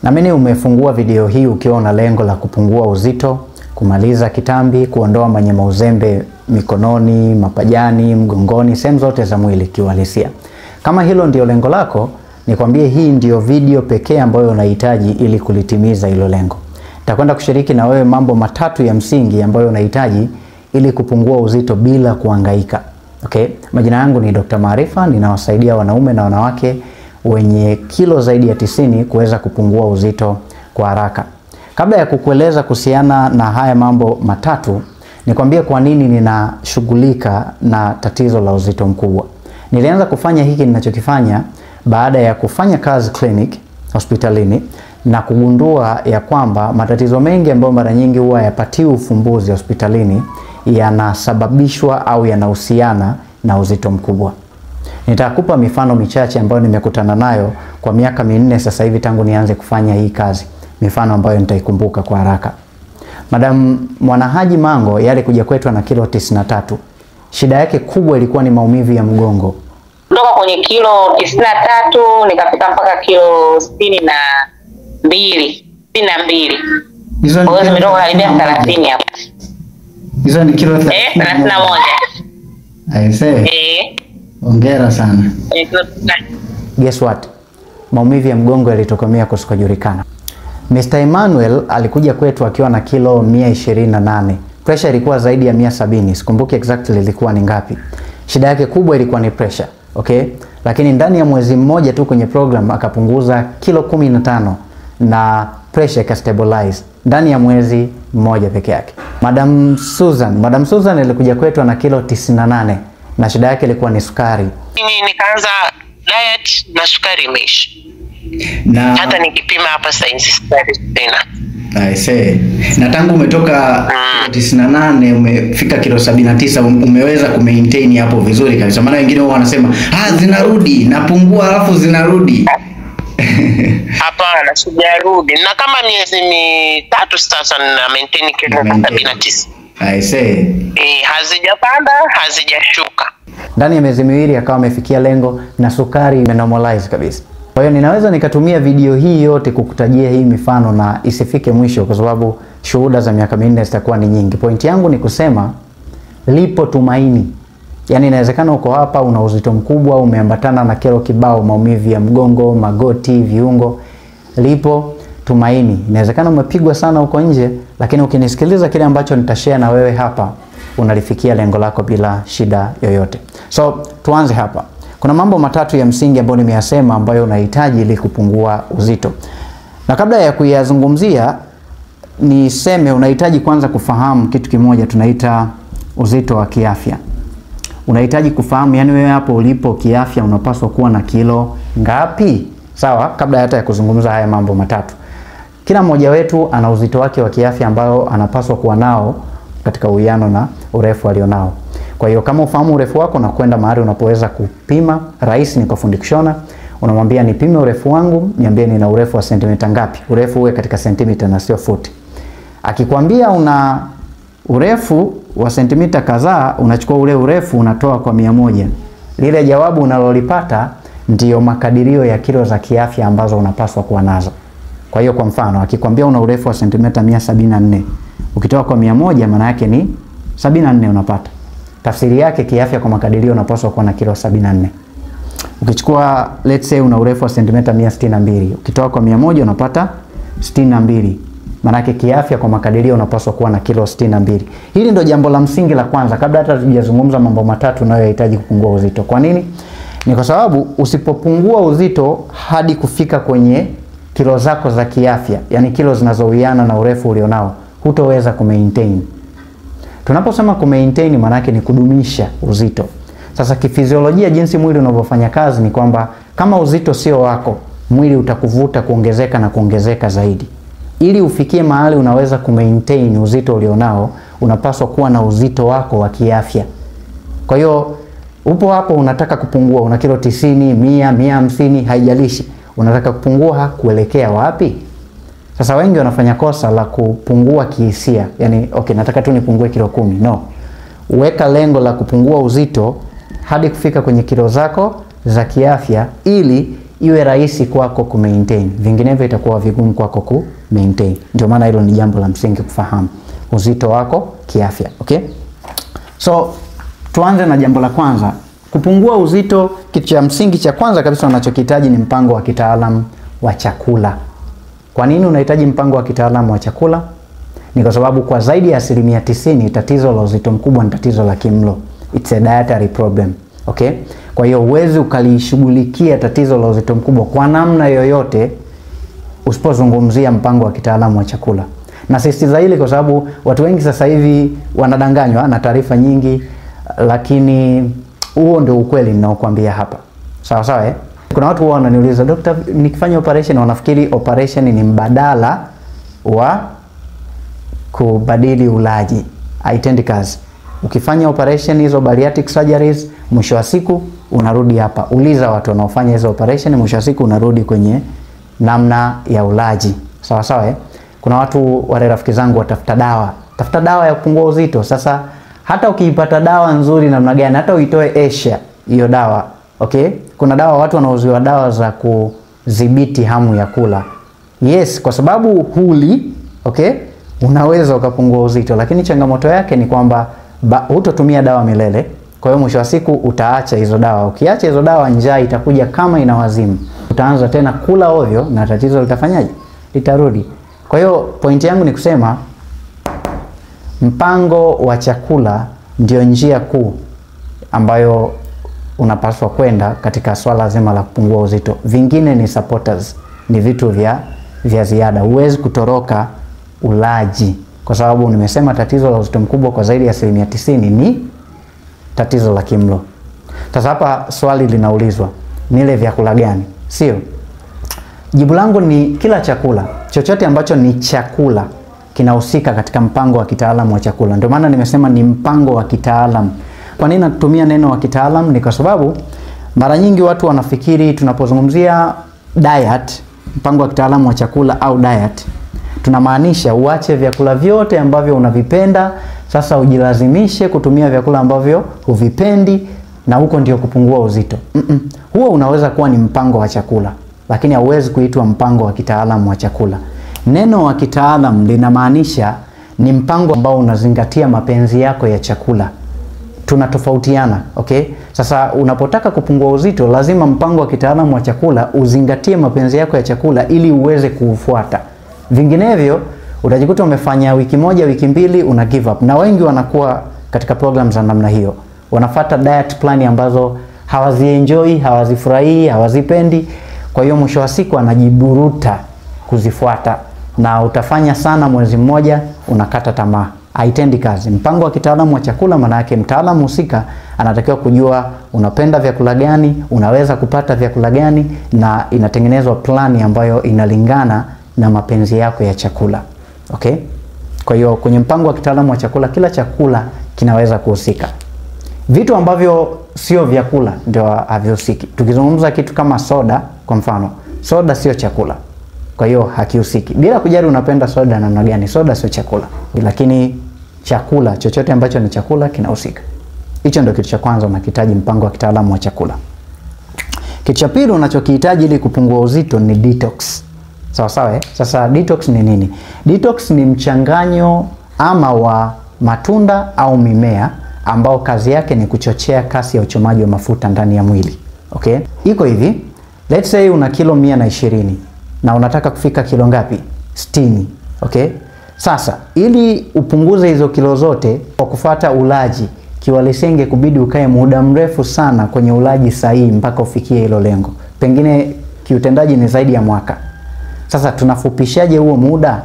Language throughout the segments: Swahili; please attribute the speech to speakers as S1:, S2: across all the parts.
S1: Naamini umefungua video hii ukiwa na lengo la kupungua uzito, kumaliza kitambi, kuondoa manyama uzembe mikononi, mapajani, mgongoni, sehemu zote za mwili kiuhalisia. Kama hilo ndio lengo lako, nikwambie hii ndio video pekee ambayo unahitaji ili kulitimiza hilo lengo. Nitakwenda kushiriki na wewe mambo matatu ya msingi ambayo unahitaji ili kupungua uzito bila kuhangaika. Okay? Majina yangu ni Dr. Maarifa, ninawasaidia wanaume na wanawake wenye kilo zaidi ya 90 kuweza kupungua uzito kwa haraka. Kabla ya kukueleza kuhusiana na haya mambo matatu, nikwambie kwa nini ninashughulika na tatizo la uzito mkubwa. Nilianza kufanya hiki ninachokifanya baada ya kufanya kazi clinic hospitalini na kugundua ya kwamba matatizo mengi ambayo mara nyingi huwa yapatiwi ufumbuzi hospitalini yanasababishwa au yanahusiana na uzito mkubwa. Nitakupa mifano michache ambayo nimekutana nayo kwa miaka 4 sasa hivi tangu nianze kufanya hii kazi. Mifano ambayo nitaikumbuka kwa haraka. Madam Mwanahaji Mango alikuja kwetu na kilo 93. Shida yake kubwa ilikuwa ni maumivu ya mgongo.
S2: Kutoka kwenye kilo 93 nikafika mpaka kilo 62.
S1: Hizo ni
S2: kilo zimetoka karibia 30 hapo.
S1: Hizo ni kilo
S2: 31.
S1: Aise. Hongera sana. Guess what? Maumivu ya mgongo yalitokomea kusikojulikana. Mr. Emmanuel alikuja kwetu akiwa na kilo 128. Pressure ilikuwa zaidi ya 170. Sikumbuki exactly ilikuwa ni ngapi. Shida yake kubwa ilikuwa ni pressure, okay? Lakini ndani ya mwezi mmoja tu kwenye program akapunguza kilo 15 na pressure ikastabilize ndani ya mwezi mmoja peke yake. Madam Susan alikuja kwetu na kilo 98 na shida yake ilikuwa ni sukari.
S3: Nikaanza diet na sukari imeisha.
S1: Na
S3: hata nikipima hapa saizi sukari tena.
S1: I say. Na tangu umetoka 98 umefika kilo 79 umeweza kumaintain hapo vizuri kabisa. Maana wengine wao wanasema zinarudi, napungua alafu zinarudi.
S3: Hapana, sijarudi. Na kama miezi 3 sasa na maintain kilo 79.
S1: I say.
S3: Hazijapanda, hazijashuka.
S1: Ndani ya miezi 2 akawa amefikia lengo na sukari imenormalize kabisa. Kwa hiyo ninaweza nikatumia video hii yote kukutajia hii mifano na isifike mwisho kwa sababu shuhuda za miaka 4 zitakuwa ni nyingi. Pointi yangu ni kusema lipo tumaini. Yaani inawezekana uko hapa una uzito mkubwa, umeambatana na kero kibao, maumivu ya mgongo, magoti, viungo. Lipo tumaini. Inawezekana umepigwa sana uko nje, lakini ukinisikiliza kile ambacho nitashare na wewe hapa, unalifikia lengo lako bila shida yoyote. So, tuanze hapa. Kuna mambo matatu ya msingi ambayo nimeyasema ambayo unahitaji ili kupungua uzito. Na kabla ya kuyazungumzia, niseme unahitaji kwanza kufahamu kitu kimoja tunaita uzito wa kiafya. Unahitaji kufahamu yani wewe hapo ulipo kiafya unapaswa kuwa na kilo ngapi? Sawa, kabla hata ya kuzungumza haya mambo matatu. Kila mmoja wetu ana uzito wake wa kiafya ambao anapaswa kuwa nao katika uwiano na urefu alionao. Kwa hiyo kama ufahamu urefu wako na kwenda mahali unapoweza kupima, rahisi ni kwa fundi kushona, unamwambia nipime urefu wangu, niambie nina urefu wa sentimita ngapi. Urefu uwe katika sentimita na sio futi. Akikwambia una urefu wa sentimita kadhaa, unachukua ule urefu unatoa kwa 100. Lile jawabu unalolipata ndiyo makadirio ya kilo za kiafya ambazo unapaswa kuwa nazo. Kwa hiyo kwa mfano, akikwambia una urefu wa sentimita 174, ukitoa kwa 100 maana yake ni 74 unapata. Tafsiri yake kiafya kwa makadirio unapaswa kuwa na kilo 74. Ukichukua let's say una urefu wa sentimita 162, ukitoa kwa 100 unapata 62. Maana yake kiafya kwa makadirio unapaswa kuwa na kilo 62. Hili ndio jambo la msingi la kwanza kabla hata tujazungumza mambo matatu unayohitaji kupungua uzito. Kwa nini? Ni kwa sababu usipopungua uzito hadi kufika kwenye kilo zako za kiafya, yani kilo zinazowiana na urefu ulionao, hutoweza kumaintain. Tunaposema kumaintain maana yake ni kudumisha uzito. Sasa kifiziolojia jinsi mwili unavyofanya kazi ni kwamba kama uzito sio wako, mwili utakuvuta kuongezeka na kuongezeka zaidi. Ili ufikie mahali unaweza kumaintain uzito ulionao, unapaswa kuwa na uzito wako wa kiafya. Kwa hiyo upo hapo unataka kupungua, una kilo 90, 100, 150, haijalishi. Unataka kupungua kuelekea wapi? Sasa wengi wanafanya kosa la kupungua kihisia. Yani, okay, nataka tu nipungue kilo 10. No. Weka lengo la kupungua uzito hadi kufika kwenye kilo zako za kiafya ili iwe rahisi kwako ku maintain, vinginevyo itakuwa vigumu kwako ku maintain. Ndio maana hilo ni jambo la msingi kufahamu uzito wako kiafya. Okay, so tuanze na jambo la kwanza. Kupungua uzito, kitu cha msingi cha kwanza kabisa unachokihitaji ni mpango wa kitaalamu wa chakula. Kwa nini unahitaji mpango wa kitaalamu wa chakula? Ni kwa sababu kwa zaidi ya 90% tatizo la uzito mkubwa ni tatizo la kimlo. It's a dietary problem. Okay? Kwa hiyo uwezi ukalishughulikia tatizo la uzito mkubwa kwa namna yoyote usipozungumzia mpango wa kitaalamu wa chakula. Na sisitiza hili kwa sababu watu wengi sasa hivi wanadanganywa na taarifa nyingi, lakini huo ndio ukweli ninaokuambia hapa. Sawa sawa eh? Kuna watu huwa wananiuliza, "Dokta, nikifanya operation wanafikiri operation ni mbadala wa kubadili ulaji." Haitendi kazi. Ukifanya operation hizo bariatric surgeries, mwisho wa siku unarudi hapa. Uliza watu wanaofanya hizo operation, mwisho wa siku unarudi kwenye namna ya ulaji. Sawa sawa eh? Kuna watu wale rafiki zangu watafuta dawa. Tafuta dawa ya kupungua uzito. Sasa hata ukiipata dawa nzuri namna gani, hata uitoe Asia hiyo dawa, okay? Kuna dawa watu wanauziwa dawa za kudhibiti hamu ya kula. Yes, kwa sababu huli, okay? Unaweza ukapungua uzito, lakini changamoto yake ni kwamba hutotumia dawa milele. Kwa hiyo mwisho wa siku utaacha hizo dawa. Ukiacha hizo dawa, njaa itakuja kama inawazimu. Utaanza tena kula ovyo na tatizo litafanyaje? Litarudi. Kwa hiyo pointi yangu ni kusema mpango wa chakula ndio njia kuu ambayo unapaswa kwenda katika swala zima la kupungua uzito. Vingine ni supporters, ni vitu vya ziada. Huwezi kutoroka ulaji kwa sababu nimesema tatizo la uzito mkubwa kwa zaidi ya 90% ni tatizo la kimlo. Sasa hapa swali linaulizwa, nile vyakula gani? Sio? Jibu langu ni kila chakula, chochote ambacho ni chakula kinahusika katika mpango wa kitaalamu wa chakula. Ndio maana nimesema ni mpango wa kitaalamu. Kwa nini natumia neno wa kitaalamu? Ni kwa sababu mara nyingi watu wanafikiri tunapozungumzia diet, mpango wa kitaalamu wa chakula au diet, tunamaanisha uache vyakula vyote ambavyo unavipenda, sasa ujilazimishe kutumia vyakula ambavyo huvipendi na huko ndio kupungua uzito. Huo unaweza kuwa ni mpango wa chakula, lakini hauwezi kuitwa mpango wa kitaalamu wa chakula. Neno wa kitaalamu linamaanisha ni mpango ambao unazingatia mapenzi yako ya chakula. Tunatofautiana, okay? Sasa unapotaka kupungua uzito, lazima mpango wa kitaalamu wa chakula uzingatie mapenzi yako ya chakula ili uweze kuufuata. Vinginevyo utajikuta umefanya wiki moja, wiki mbili, una give up. Na wengi wanakuwa katika program za namna hiyo. Wanafuata diet plan ambazo hawazienjoy, hawazifurahii, hawazipendi. Kwa hiyo mwisho wa siku anajiburuta kuzifuata. Na utafanya sana mwezi mmoja, unakata tamaa. Haitendi kazi. Mpango wa kitaalamu wa chakula maana yake mtaalamu husika anatakiwa kujua unapenda vyakula gani, unaweza kupata vyakula gani, na inatengenezwa plani ambayo inalingana na mapenzi yako ya chakula. Okay? Kwa hiyo kwenye mpango wa kitaalamu wa chakula, kila chakula kinaweza kuhusika. Vitu ambavyo sio vyakula ndio havihusiki. Tukizungumza kitu kama soda kwa mfano, soda sio chakula. Kwa hiyo hakihusiki. Bila kujali unapenda soda namna gani, soda sio chakula. Lakini chakula chochote ambacho ni chakula kinahusika. Hicho ndio kitu cha kwanza unahitaji mpango wa kitaalamu wa chakula. Kitu cha pili unachokihitaji ili kupungua uzito ni detox. Sawa sawa eh? Sasa detox ni nini? Detox ni mchanganyo ama wa matunda au mimea ambao kazi yake ni kuchochea kasi ya uchomaji wa mafuta ndani ya mwili. Okay? Iko hivi, let's say una kilo 120 na unataka kufika kilo ngapi? 60. Okay? Sasa ili upunguze hizo kilo zote kwa kufuata ulaji, kiwalisenge kubidi ukae muda mrefu sana kwenye ulaji sahihi mpaka ufikie hilo lengo. Pengine kiutendaji ni zaidi ya mwaka. Sasa tunafupishaje huo muda?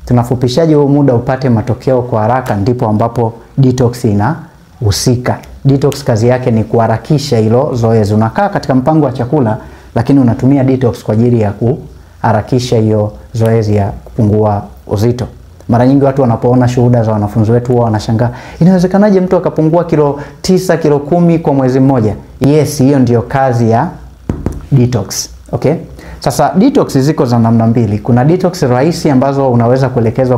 S1: Tunafupishaje huo muda upate matokeo kwa haraka? Ndipo ambapo detox inahusika. Detox kazi yake ni kuharakisha hilo zoezi. Unakaa katika mpango wa chakula lakini unatumia detox kwa ajili ya kuharakisha hiyo zoezi ya kupungua uzito. Mara nyingi watu wanapoona shuhuda za wanafunzi wetu huwa wanashangaa, inawezekanaje mtu akapungua kilo 9, kilo 10 kwa mwezi mmoja? Yes, hiyo ndio kazi ya detox. Okay? Sasa detox ziko za namna mbili. Kuna detox rahisi ambazo unaweza kuelekezwa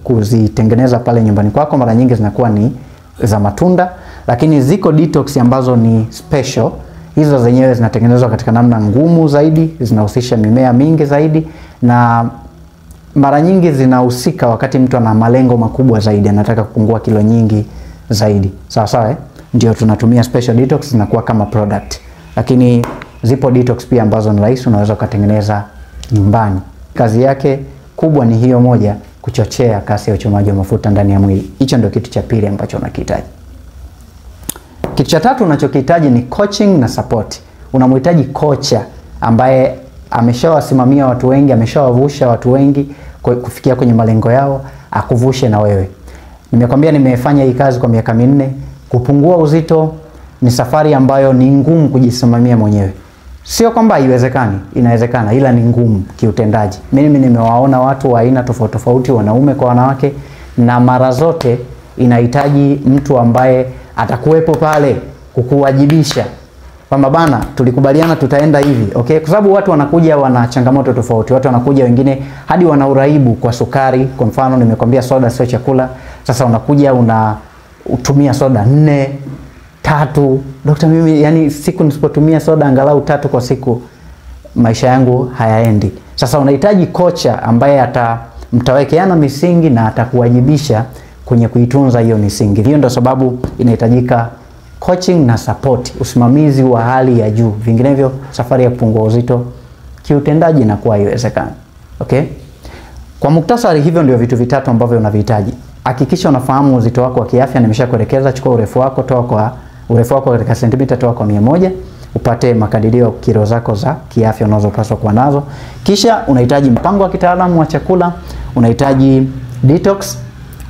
S1: kuzitengeneza pale nyumbani kwako, mara nyingi zinakuwa ni za matunda, lakini ziko detox ambazo ni special. hizo zenyewe zinatengenezwa katika namna ngumu zaidi, zinahusisha mimea mingi zaidi, na mara nyingi zinahusika wakati mtu ana malengo makubwa zaidi, anataka kupungua kilo nyingi zaidi. Sawa sawa, ndio tunatumia special detox, zinakuwa kama product. Lakini zipo detox pia ambazo ni rahisi, unaweza kutengeneza nyumbani. Kazi yake kubwa ni hiyo moja, kuchochea kasi ya uchomaji wa mafuta ndani ya mwili. Hicho ndio kitu cha pili ambacho unakihitaji. Kitu cha tatu unachokihitaji ni coaching na support. Unamhitaji kocha ambaye ameshawasimamia watu wengi, ameshawavusha watu wengi kufikia kwenye malengo yao, akuvushe na wewe. Nimekwambia nimefanya hii kazi kwa miaka 4. Kupungua uzito ni safari ambayo ni ngumu kujisimamia mwenyewe. Sio kwamba haiwezekani, inawezekana, ila ni ngumu kiutendaji. Mimi nimewaona watu wa aina tofauti tofauti, wanaume kwa wanawake, na mara zote inahitaji mtu ambaye atakuwepo pale kukuwajibisha kwamba bana, tulikubaliana tutaenda hivi, okay? Kwa sababu watu wanakuja wana changamoto tofauti. Watu wanakuja wengine hadi wana uraibu kwa sukari. Kwa mfano nimekwambia soda sio chakula. Sasa unakuja unatumia soda 4, 3. Daktari, mimi yani siku nisipotumia soda angalau 3 kwa siku maisha yangu hayaendi. Sasa unahitaji kocha ambaye mtawekeana misingi na atakuwajibisha kwenye kuitunza hiyo misingi. Hiyo ndio sababu inahitajika coaching na support, usimamizi wa hali ya juu. Vinginevyo safari ya kupungua uzito kiutendaji inakuwa haiwezekani. Okay? Kwa muktasari, hivyo ndio vitu vitatu ambavyo unavihitaji. Hakikisha unafahamu uzito wako wa kiafya. Nimeshakuelekeza, chukua urefu wako, toa kwa urefu wako katika sentimita, toa kwa 100, upate makadirio ya kilo zako za kiafya unazopaswa kuwa nazo. Kisha unahitaji mpango wa kitaalamu wa chakula, unahitaji detox,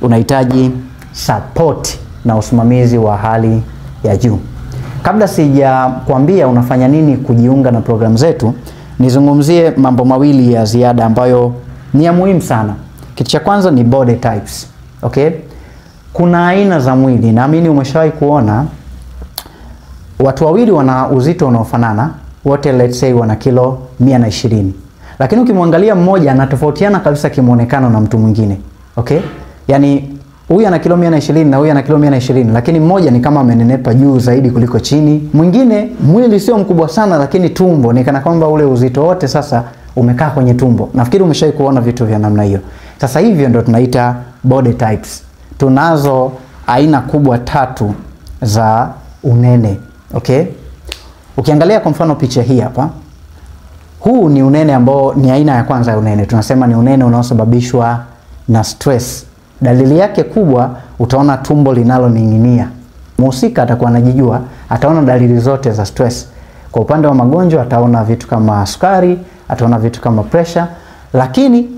S1: unahitaji support na usimamizi wa hali ya juu. Kabla sija kuambia unafanya nini kujiunga na programu zetu, nizungumzie mambo mawili ya ziada ambayo ni ya muhimu sana. Kitu cha kwanza ni body types. Okay? Kuna aina za mwili, naamini umeshawahi kuona watu wawili wana uzito unaofanana, wote let's say wana kilo 120. Lakini ukimwangalia mmoja anatofautiana kabisa kimuonekano na mtu mwingine. Okay? Yaani huyu ana kilo 120 na huyu ana kilo 120, lakini mmoja ni kama amenenepa juu zaidi kuliko chini. Mwingine mwili sio mkubwa sana, lakini tumbo ni kana kwamba ule uzito wote sasa umekaa kwenye tumbo. Nafikiri umeshawahi kuona vitu vya namna hiyo. Sasa hivyo ndio tunaita body types. Tunazo aina kubwa 3 za unene. Okay? Ukiangalia kwa mfano picha hii hapa, huu ni unene ambao ni aina ya kwanza ya unene. Tunasema ni unene unaosababishwa na stress. Dalili yake kubwa, utaona tumbo linaloning'inia. Mhusika atakuwa anajijua, ataona dalili zote za stress. Kwa upande wa magonjwa ataona vitu kama sukari, ataona vitu kama pressure, lakini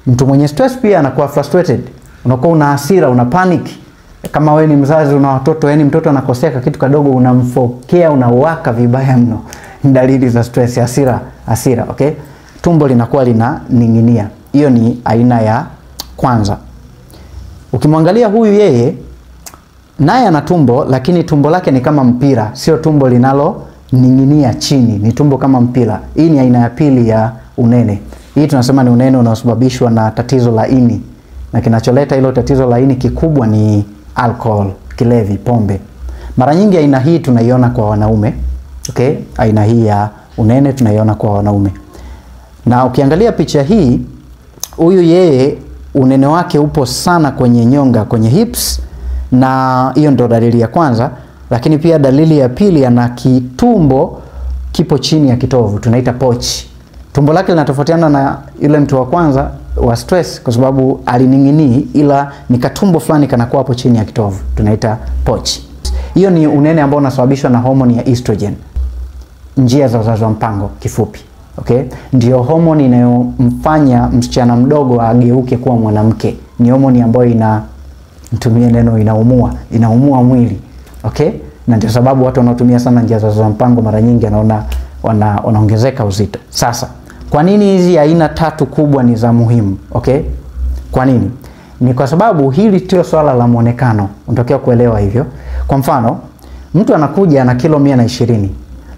S1: mtu mwenye stress pia anakuwa frustrated. Unakuwa una hasira, una panic. Kama wewe ni mzazi una watoto, yani mtoto anakosea kitu kadogo unamfokea, unawaka vibaya mno. Dalili za stress, hasira, okay? Tumbo linakuwa linaning'inia. Hiyo ni aina ya kwanza. Ukimwangalia huyu yeye naye ana tumbo, lakini tumbo lake ni kama mpira, sio tumbo linaloning'inia chini, ni tumbo kama mpira. Hii ni aina ya pili ya unene. Hii tunasema ni unene unaosababishwa na tatizo la ini. Na kinacholeta hilo tatizo la ini kikubwa ni alcohol, kilevi, pombe. Mara nyingi aina hii tunaiona kwa wanaume. Okay? Aina hii ya unene tunaiona kwa wanaume. Na ukiangalia picha hii, huyu yeye unene wake upo sana kwenye nyonga, kwenye hips, na hiyo ndo dalili ya kwanza. Lakini pia dalili ya pili, ana kitumbo kipo chini ya kitovu, tunaita pouch. Tumbo lake linatofautiana na yule mtu wa kwanza wa stress kwa sababu alining'ini, ila ni katumbo fulani kanakuwa hapo chini ya kitovu, tunaita pouch. Hiyo ni unene ambao unasababishwa na homoni ya estrogen, njia za uzazi wa mpango kifupi. Okay? Ndio homoni inayomfanya msichana mdogo ageuke kuwa mwanamke. Ni homoni ambayo mtumie neno inaumua mwili. Okay? Na ndio sababu watu wanaotumia sana njia za uzazi wa mpango mara nyingi wanaongezeka uzito. Sasa, kwa nini hizi aina 3 kubwa ni za muhimu? Okay? Kwa nini? Ni kwa sababu hili sio swala la muonekano. Unatokea kuelewa hivyo. Kwa mfano, mtu anakuja na kilo 120,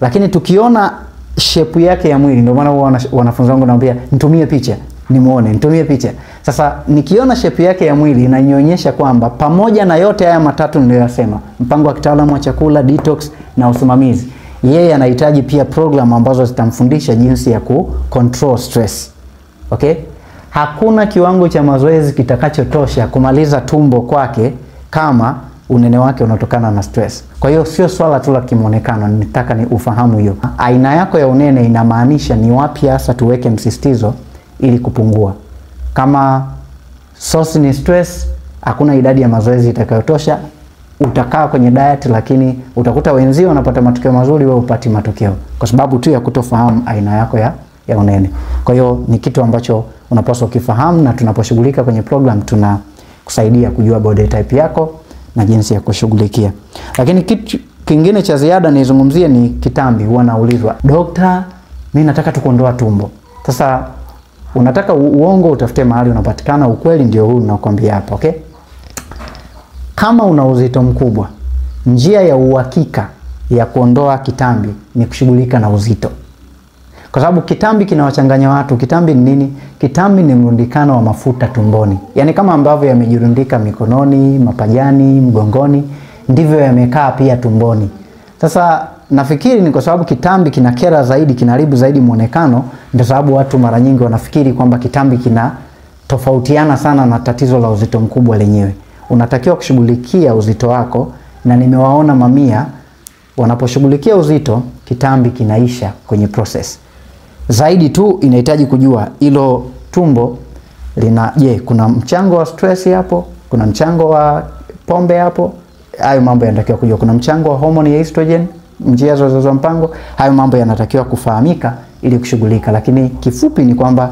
S1: lakini tukiona shape yake ya mwili, ndio maana wanafunzi wangu naambia nitumie picha nimuone, nitumie picha. Sasa nikiona shape yake ya mwili inanionyesha kwamba pamoja na yote haya matatu niliyosema, mpango wa kitaalamu wa chakula, detox na usimamizi, yeye anahitaji pia program ambazo zitamfundisha jinsi ya control stress. Okay? Hakuna kiwango cha mazoezi kitakachotosha kumaliza tumbo kwake kama unene wake unatokana na stress. Kwa hiyo sio swala tu la kimuonekano, nitaka ni ufahamu hiyo. Aina yako ya unene inamaanisha ni wapi hasa tuweke msisitizo ili kupungua. Kama source ni stress, hakuna idadi ya mazoezi itakayotosha. Utakaa kwenye diet lakini utakuta wenzio wanapata matokeo mazuri, wewe upati matokeo kwa sababu tu ya kutofahamu aina yako ya unene. Kwa hiyo ni kitu ambacho unapaswa kufahamu, na tunaposhughulika kwenye program tunakusaidia kujua body type yako na jinsi ya kushughulikia. Lakini kitu kingine cha ziada nizungumzie ni kitambi. Huwa naulizwa, "Dokta, mimi nataka tu kuondoa tumbo." Sasa unataka uongo utafute mahali unapatikana, ukweli ndio huu nakwambia hapa, okay? Kama una uzito mkubwa, njia ya uhakika ya kuondoa kitambi ni kushughulika na uzito. Kwa sababu kitambi kinawachanganya watu. Kitambi ni nini? Kitambi ni mrundikano wa mafuta tumboni. Yaani kama ambavyo yamejirundika mikononi, mapajani, mgongoni, ndivyo yamekaa pia tumboni. Sasa nafikiri ni kwa sababu kitambi kinakera zaidi, kinaharibu zaidi muonekano, ndio sababu watu mara nyingi wanafikiri kwamba kitambi kina tofautiana sana na tatizo la uzito mkubwa lenyewe. Unatakiwa kushughulikia uzito wako, na nimewaona mamia wanaposhughulikia uzito, kitambi kinaisha kwenye process. Zaidi tu inahitaji kujua hilo tumbo kuna mchango wa stress hapo, kuna mchango wa pombe hapo. Hayo mambo yanatakiwa kujua. Kuna mchango wa hormone ya estrogen, njia za uzazi wa mpango. Hayo mambo yanatakiwa kufahamika ili kushughulika. Lakini kifupi ni kwamba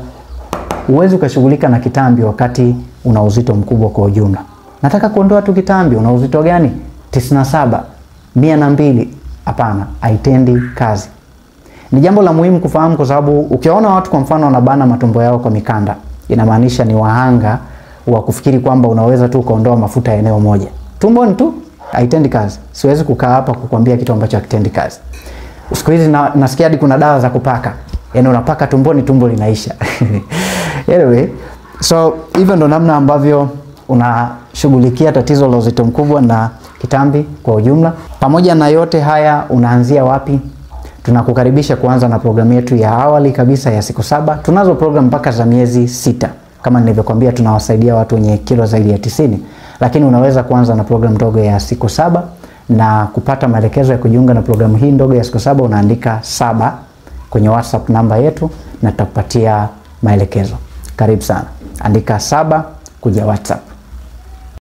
S1: huwezi ukashughulika na kitambi wakati una uzito mkubwa kwa ujumla. Nataka kuondoa tu kitambi, una uzito gani? 97, 102. Hapana, haitendi kazi. Ni jambo la muhimu kufahamu, kwa sababu ukiona watu kwa mfano wanabana matumbo yao kwa mikanda, inamaanisha ni wahanga wa kufikiri kwamba unaweza tu kuondoa mafuta ya eneo moja. Tumboni tu haitendi kazi. Siwezi kukaa hapa kukwambia kitu ambacho hakitendi kazi. Siku hizi nasikia hadi kuna dawa za kupaka. Yaani unapaka tumboni, tumbo linaisha. Anyway, so hivyo ndo namna ambavyo unashughulikia tatizo la uzito mkubwa na kitambi kwa ujumla. Pamoja na yote haya, unaanzia wapi? Tunakukaribisha kuanza na programu yetu ya awali kabisa ya siku 7. Tunazo program mpaka za miezi 6. Kama nilivyokuambia, tunawasaidia watu wenye kilo zaidi ya 90. Lakini unaweza kuanza na program ndogo ya siku 7, na kupata maelekezo ya kujiunga na programu hii ndogo ya siku 7 unaandika 7 kwenye WhatsApp namba yetu na tutakupatia maelekezo. Karibu sana. Andika 7 kuja WhatsApp.